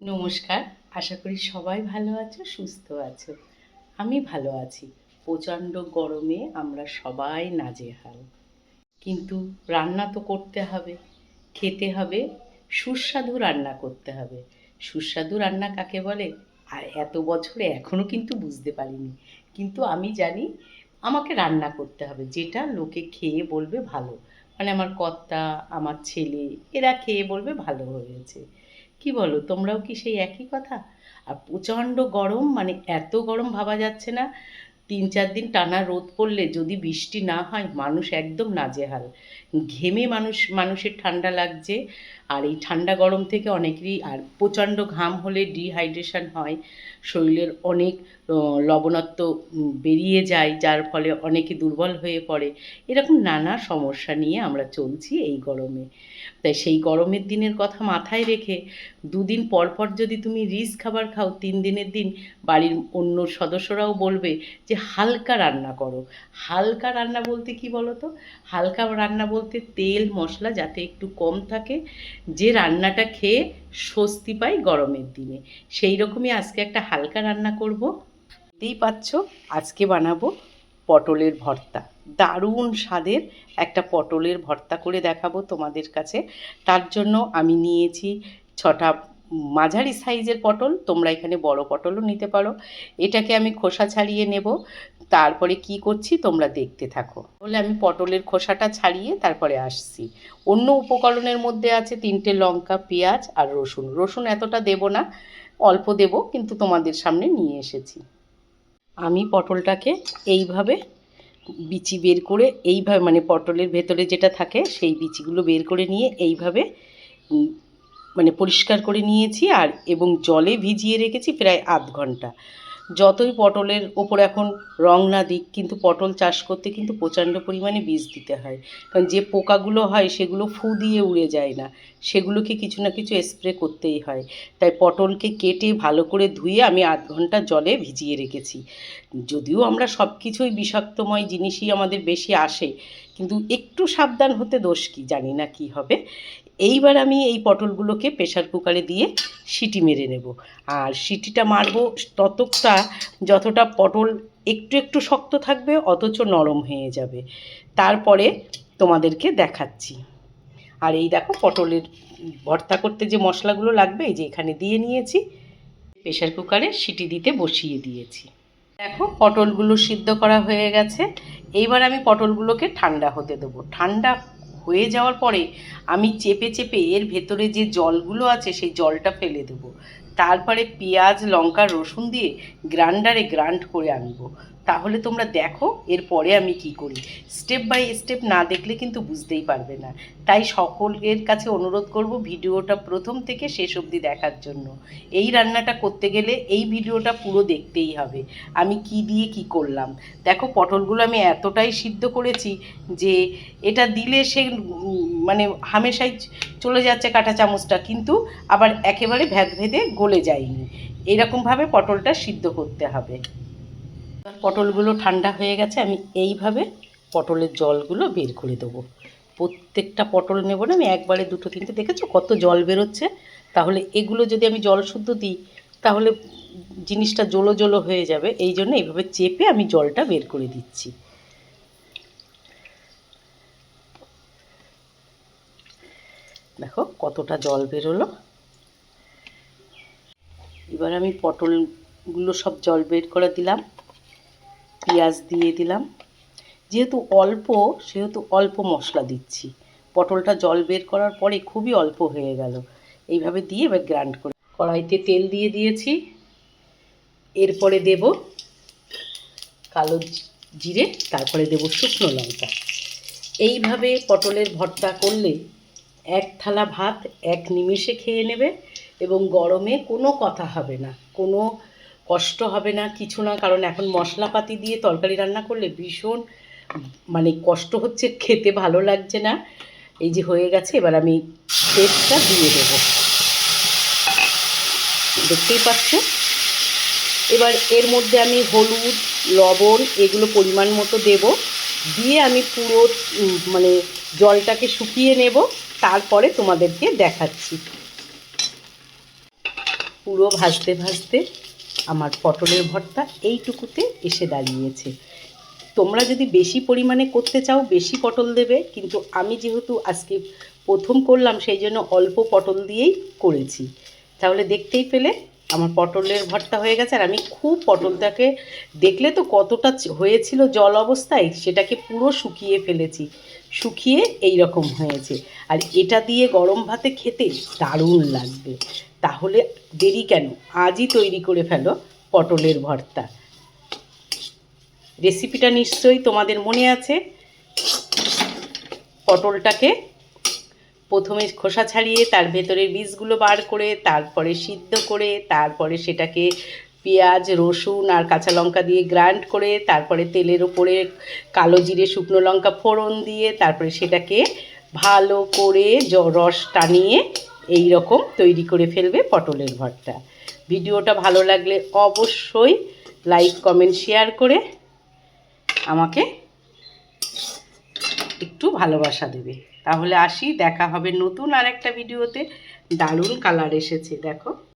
নমস্কার। আশা করি সবাই ভালো আছো, সুস্থ আছো। আমি ভালো আছি। প্রচণ্ড গরমে আমরা সবাই নাজেহাল। কিন্তু রান্না তো করতে হবে, খেতে হবে, সুস্বাদু রান্না করতে হবে। সুস্বাদু রান্না কাকে বলে? আর এত বছরে এখনও কিন্তু বুঝতে পারিনি। কিন্তু আমি জানি আমাকে রান্না করতে হবে, যেটা লোকে খেয়ে বলবে ভালো। মানে আমার কর্তা, আমার ছেলে, এরা খেয়ে বলবে ভালো হয়েছে। কি বলো, তোমরাও কি সেই একই কথা? আর প্রচণ্ড গরম, মানে এত গরম ভাবা যাচ্ছে না। ৩-৪ দিন টানা রোদ পড়লে যদি বৃষ্টি না হয়, মানুষ একদম নাজেহাল। ঘেমে মানুষের ঠান্ডা লাগছে। আর এই ঠান্ডা গরম থেকে অনেকেরই, আর প্রচণ্ড ঘাম হলে ডিহাইড্রেশন হয়, শরীরের অনেক লবণাক্ত বেরিয়ে যায়, যার ফলে অনেকে দুর্বল হয়ে পড়ে। এরকম নানা সমস্যা নিয়ে আমরা চলছি এই গরমে। তাই সেই গরমের দিনের কথা মাথায় রেখে ২ দিন পর পর যদি তুমি রিচ খাবার খাও, ৩ দিনের দিন বাড়ির অন্য সদস্যরাও বলবে যে হালকা রান্না করো। হালকা রান্না বলতে কি বলো তো? হালকা রান্না বলতে তেল মশলা যাতে একটু কম থাকে, যে রান্নাটা খেয়ে স্বস্তি পাই গরমের দিনে। সেই রকমই আজকে একটা হালকা রান্না করব। দেখতেই পাচ্ছ, আজকে বানাবো পটলের ভর্তা। দারুণ স্বাদের একটা পটলের ভর্তা করে দেখাবো তোমাদের কাছে। তার জন্য আমি নিয়েছি 6টা মাঝারি সাইজের পটল। তোমরা এখানে বড় পটলও নিতে পারো। এটাকে আমি খোসা ছাড়িয়ে নেব। তারপরে কি করছি তোমরা দেখতে থাকো। বলে আমি পটলের খোসাটা ছাড়িয়ে তারপরে আসছি। অন্য উপকরণের মধ্যে আছে 3টে লঙ্কা, পেঁয়াজ আর রসুন। রসুন এতটা দেব না, অল্প দেব, কিন্তু তোমাদের সামনে নিয়ে এসেছি। আমি পটলটাকে এইভাবে বিচি বের করে, এইভাবে মানে পটলের ভেতরে যেটা থাকে সেই বিচিগুলো বের করে নিয়ে এইভাবে মানে পরিষ্কার করে নিয়েছি, আর এবং জলে ভিজিয়ে রেখেছি প্রায় আধ ঘন্টা। যতই পটলের ওপর এখন রং না দিক, কিন্তু পটল চাষ করতে কিন্তু প্রচণ্ড পরিমাণে বীজ দিতে হয়। কারণ যে পোকাগুলো হয় সেগুলো ফু দিয়ে উড়ে যায় না, সেগুলোকে কিছু না কিছু স্প্রে করতেই হয়। তাই পটলকে কেটে ভালো করে ধুয়ে আমি আধ ঘন্টা জলে ভিজিয়ে রেখেছি। যদিও আমরা সব কিছুই বিষাক্তময় জিনিসই আমাদের বেশি আসে, কিন্তু একটু সাবধান হতে দোষ কি, জানি না কি হবে। এইবার আমি এই পটলগুলোকে প্রেশার কুকারে দিয়ে সিটি মেরে নেব। আর সিটিটা মারবো ততটা যতটা পটল একটু একটু শক্ত থাকবে, অথচ নরম হয়ে যাবে। তারপরে তোমাদেরকে দেখাচ্ছি। আর এই দেখো, পটলের ভর্তা করতে যে মশলাগুলো লাগবে এই যে এখানে দিয়ে নিয়েছি। প্রেশার কুকারে সিটি দিতে বসিয়ে দিয়েছি। দেখো, পটলগুলো সিদ্ধ করা হয়ে গেছে। এইবার আমি পটলগুলোকে ঠান্ডা হতে দেবো। ঠান্ডা হয়ে যাওয়ার পরে আমি চেপে চেপে এর ভেতরে যে জলগুলো আছে সেই জলটা ফেলে দেবো। তারপরে পেঁয়াজ, লঙ্কা, রসুন দিয়ে গ্রাইন্ডারে গ্রাইন্ড করে আনবো। তাহলে তোমরা দেখো এরপরে আমি কি করি। স্টেপ বাই স্টেপ না দেখলে কিন্তু বুঝতেই পারবে না। তাই সকলের কাছে অনুরোধ করব ভিডিওটা প্রথম থেকে শেষ অবধি দেখার জন্য। এই রান্নাটা করতে গেলে এই ভিডিওটা পুরো দেখতেই হবে। আমি কি দিয়ে কি করলাম দেখো। পটলগুলো আমি এতটাই সিদ্ধ করেছি যে এটা দিলে সে মানে হামেশাই চলে যাচ্ছে কাঁটা চামচটা, কিন্তু আবার একেবারে ভেদ ভেদে গলে যায়নি। এইরকমভাবে পটলটা সিদ্ধ করতে হবে। পটলগুলো ঠান্ডা হয়ে গেছে, আমি এইভাবে পটলের জলগুলো বের করে দেবো। প্রত্যেকটা পটল নেব না আমি, একবারে দুটো তিনটে। দেখেছো কত জল বেরোচ্ছে? তাহলে এগুলো যদি আমি জল শুদ্ধ দিই তাহলে জিনিসটা জলো জলো হয়ে যাবে। এই জন্য এইভাবে চেপে আমি জলটা বের করে দিচ্ছি। দেখো কতটা জল বেরোলো। এবার আমি পটলগুলো সব জল বের করে দিলাম, পেঁয়াজ দিয়ে দিলাম। যেহেতু অল্প, সেহেতু অল্প মশলা দিচ্ছি। পটলটা জল বের করার পরে খুবই অল্প হয়ে গেল। এইভাবে দিয়ে এবার গ্রাইন্ড করে কড়াইতে তেল দিয়ে দিয়েছি। এরপরে দেব কালো জিরে, তারপরে দেব শুকনো লঙ্কা। এইভাবে পটলের ভর্তা করলে এক থালা ভাত এক নিমেষে খেয়ে নেবে, এবং গরমে কোনো কথা হবে না, কোনো কষ্ট হবে না, কিছু না। কারণ এখন মশলাপাতি দিয়ে তরকারি রান্না করলে ভীষণ মানে কষ্ট হচ্ছে, খেতে ভালো লাগছে না। এই যে হয়ে গেছে, এবার আমি পেস্টটা দিয়ে দেবো, দেখতেই পাচ্ছ। এবার এর মধ্যে আমি হলুদ, লবণ এগুলো পরিমাণ মতো দেব। দিয়ে আমি পুরো মানে জলটাকে শুকিয়ে নেব, তারপরে তোমাদেরকে দেখাচ্ছি। পুরো ভাজতে ভাজতে আমার পটলের ভর্তা এইটুকুতে এসে দাঁড়িয়েছে। তোমরা যদি বেশি পরিমাণে করতে চাও বেশি পটল দেবে, কিন্তু আমি যেহেতু আজকে প্রথম করলাম সেই জন্য অল্প পটল দিয়েই করেছি। তাহলে দেখতেই পেলে আমার পটলের ভর্তা হয়ে গেছে। আর আমি খুব পটলটাকে দেখলে তো কতটা হয়েছিল জল অবস্থায়, সেটাকে পুরো শুকিয়ে ফেলেছি, শুকিয়ে এই রকম হয়েছে। আর এটা দিয়ে গরম ভাতে খেতে দারুণ লাগবে। তাহলে দেরি কেন, আজই তৈরি করে ফেলো পটলের ভর্তা। রেসিপিটা নিশ্চয়ই তোমাদের মনে আছে। পটলটাকে প্রথমে খোসা ছাড়িয়ে তার ভেতরের বীজগুলো বার করে, তারপরে সিদ্ধ করে, তারপরে সেটাকে পেঁয়াজ রসুন আর কাঁচা লঙ্কা দিয়ে গ্রাইন্ড করে, তারপরে তেলের ওপরে কালো জিরে শুকনো লঙ্কা ফোড়ন দিয়ে, তারপরে সেটাকে ভালো করে রস টানিয়ে এই রকম তৈরি করে ফেলবে পটলের ভর্তা। ভিডিওটা ভালো লাগলে অবশ্যই লাইক কমেন্ট শেয়ার করে আমাকে একটু ভালোবাসা দেবে। তাহলে আসি, দেখা হবে নতুন আর একটা ভিডিওতে। দারুণ কালার এসেছে দেখো।